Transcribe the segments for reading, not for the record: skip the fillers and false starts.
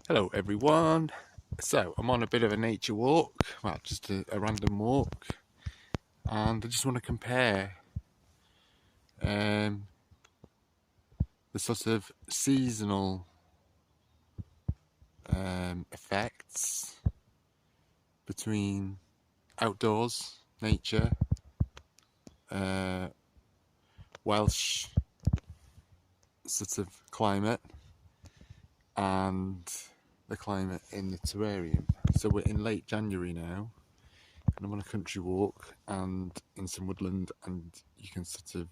Hello everyone. So I'm on a bit of a nature walk, well just a random walk, and I just want to compare the sort of seasonal effects between outdoors, nature, Welsh sort of climate and the climate in the terrarium. So we're in late January now, and I'm on a country walk and in some woodland, and you can sort of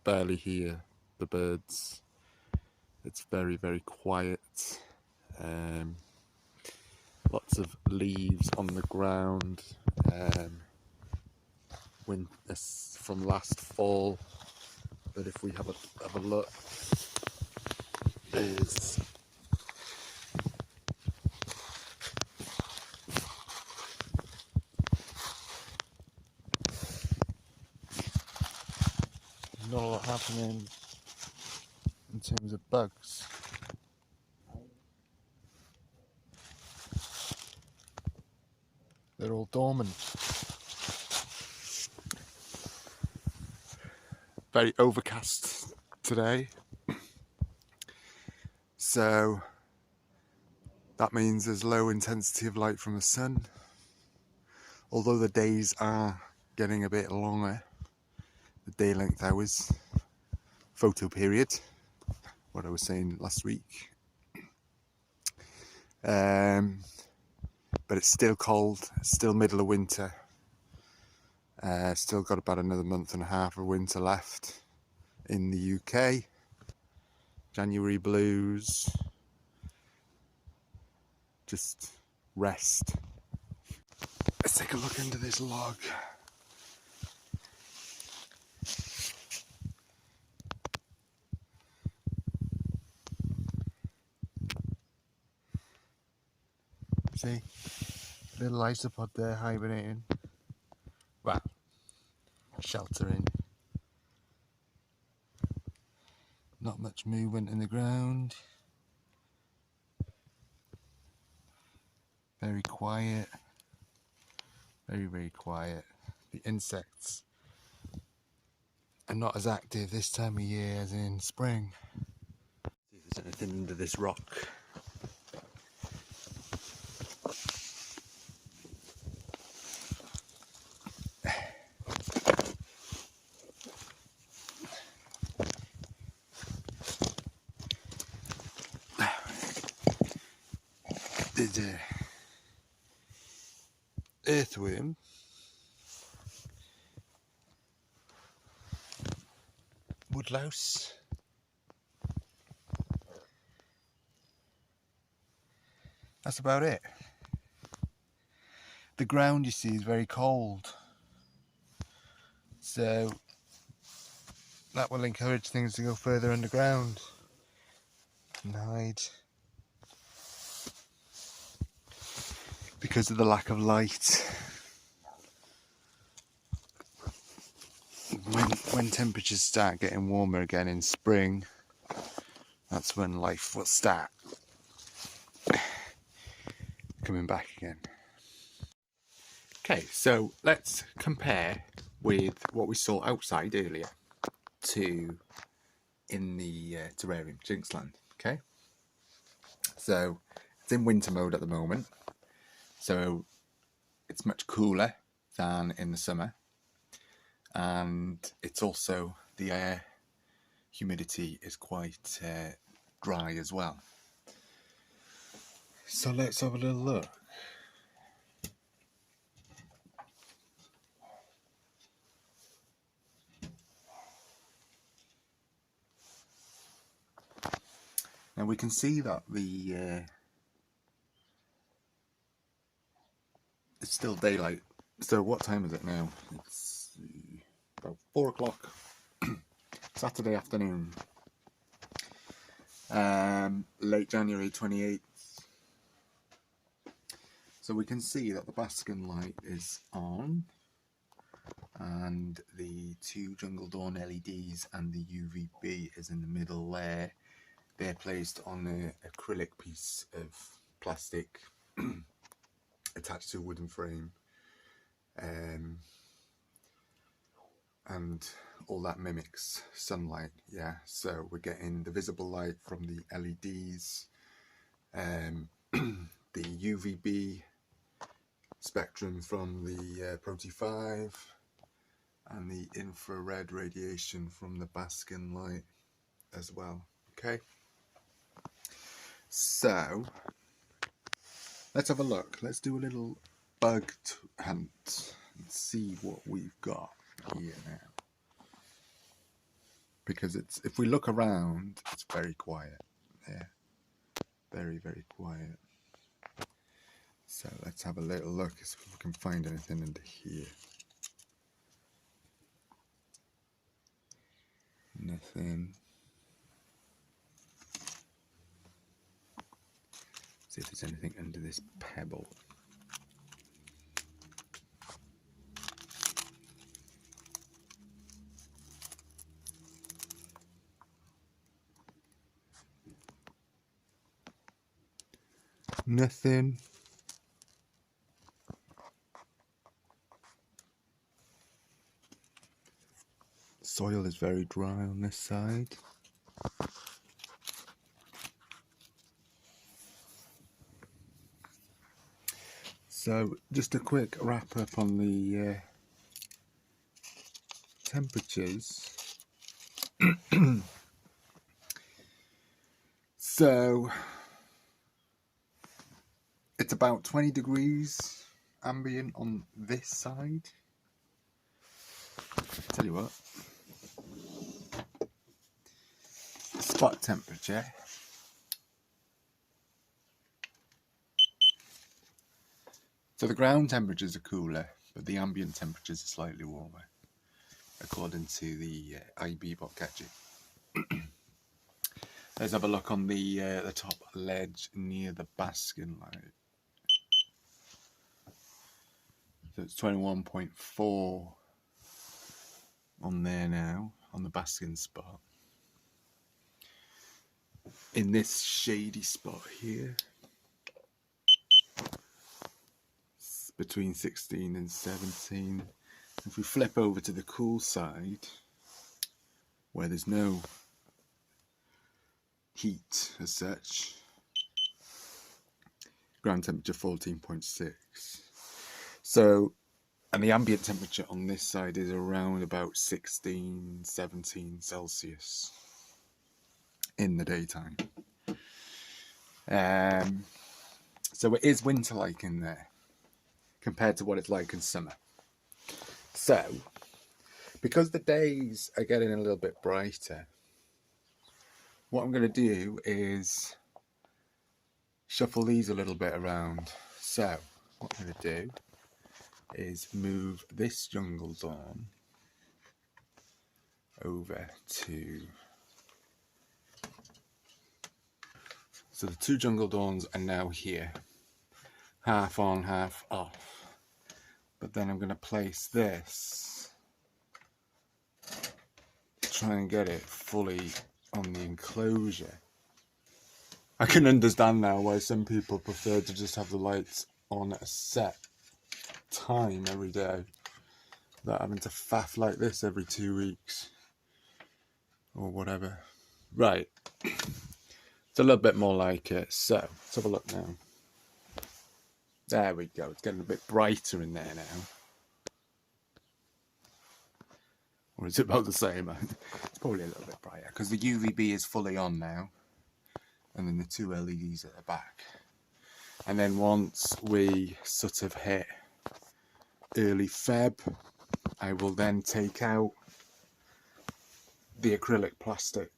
barely hear the birds. It's very, very quiet. Lots of leaves on the ground. From last fall. But if we have a look, there's not a lot happening in terms of bugs. They're all dormant. Very overcast today, so that means there's low intensity of light from the sun, although the days are getting a bit longer, the day length hours, photo period, what I was saying last week. But it's still cold, it's still middle of winter. Still got about another month and a half of winter left in the UK. January blues. Just rest. Let's take a look under this log. See? Little isopod there hibernating. Well, sheltering. Not much movement in the ground. Very quiet. Very, very quiet. The insects are not as active this time of year as in spring. See if there's anything under this rock. There's a earthworm. Woodlouse. That's about it. The ground, you see, is very cold, so that will encourage things to go further underground and hide because of the lack of light. When temperatures start getting warmer again in spring, that's when life will start coming back again. Okay, so let's compare with what we saw outside earlier to in the terrarium, Jinxland. Okay, so it's in winter mode at the moment, so it's much cooler than in the summer, and it's also the air humidity is quite dry as well. So let's have a little look. Now we can see that it's still daylight. So what time is it now? It's about 4 o'clock. Saturday afternoon. Late January 28th. So we can see that the Baskin light is on, and the two Jungle Dawn LEDs and the UVB is in the middle there. They're placed on an acrylic piece of plastic attached to a wooden frame, and all that mimics sunlight. Yeah, so we're getting the visible light from the LEDs, the UVB spectrum from the Pro-T5, and the infrared radiation from the basking light as well. Okay, so let's have a look. Let's do a little bug hunt and see what we've got here now. Because if we look around, it's very quiet. Yeah, very, very quiet. So let's have a little look, see if we can find anything under here. Nothing. See if there's anything under this pebble. Nothing. Soil is very dry on this side. So just a quick wrap up on the temperatures. So it's about 20 degrees ambient on this side. Tell you what, spot temperature so the ground temperatures are cooler, but the ambient temperatures are slightly warmer, according to the IB bot gadget. Let's have a look on the top ledge near the basking light. So it's 21.4 on there now, on the basking spot. In this shady spot here, it's between 16 and 17. If we flip over to the cool side, where there's no heat as such, ground temperature 14.6. So, and the ambient temperature on this side is around about 16, 17 Celsius in the daytime. So it is winter-like in there compared to what it's like in summer. So, because the days are getting a little bit brighter, what I'm going to do is shuffle these a little bit around. So, what I'm going to do is move this jungle dawn over to... So the two jungle dawns are now here, half on, half off. But then I'm going to place this, try and get it fully on the enclosure. I can understand now why some people prefer to just have the lights on at a set time every day, without having to faff like this every 2 weeks or whatever. Right, it's a little bit more like it. So let's have a look now. There we go, it's getting a bit brighter in there now. Or is it about the same? It's probably a little bit brighter because the UVB is fully on now, and then the two LEDs at the back. And then once we sort of hit early Feb, I will then take out the acrylic plastic,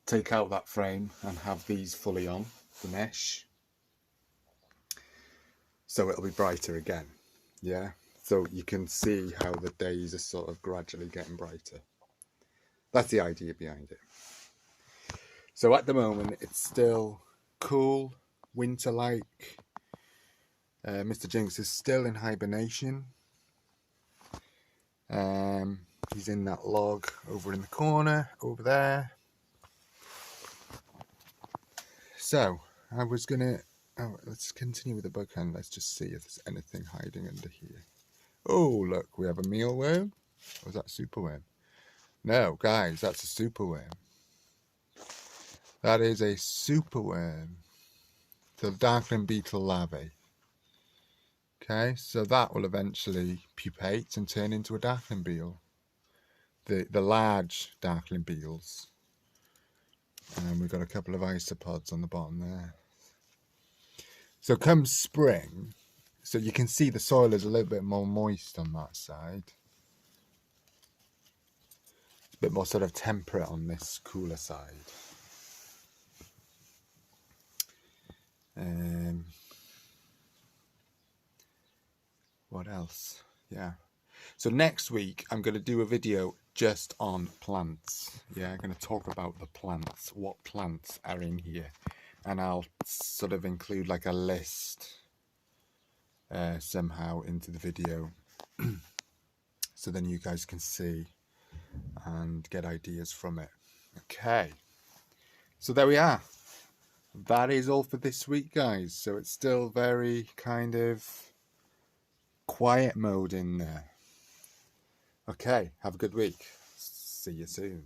take out that frame and have these fully on, the mesh. So it'll be brighter again, yeah? So you can see how the days are sort of gradually getting brighter. That's the idea behind it. So at the moment, it's still cool, winter-like. Mr. Jinx is still in hibernation. He's in that log over in the corner, over there. So, I was going to Oh, let's continue with the bug hunt. Let's just see if there's anything hiding under here. Oh, look, we have a mealworm. Or is that a superworm? No, guys, that's a superworm. That is a superworm. So darkling beetle larvae. Okay, so that will eventually pupate and turn into a darkling beetle. The large darkling beetles. And we've got a couple of isopods on the bottom there. So come spring, so you can see the soil is a little bit more moist on that side. It's a bit more sort of temperate on this cooler side. What else? Yeah. So next week I'm going to do a video just on plants. Yeah, I'm going to talk about the plants, what plants are in here. And I'll sort of include like a list somehow into the video. So then you guys can see and get ideas from it. Okay. So there we are. That is all for this week, guys. So it's still very kind of quiet mode in there. Okay, have a good week. See you soon.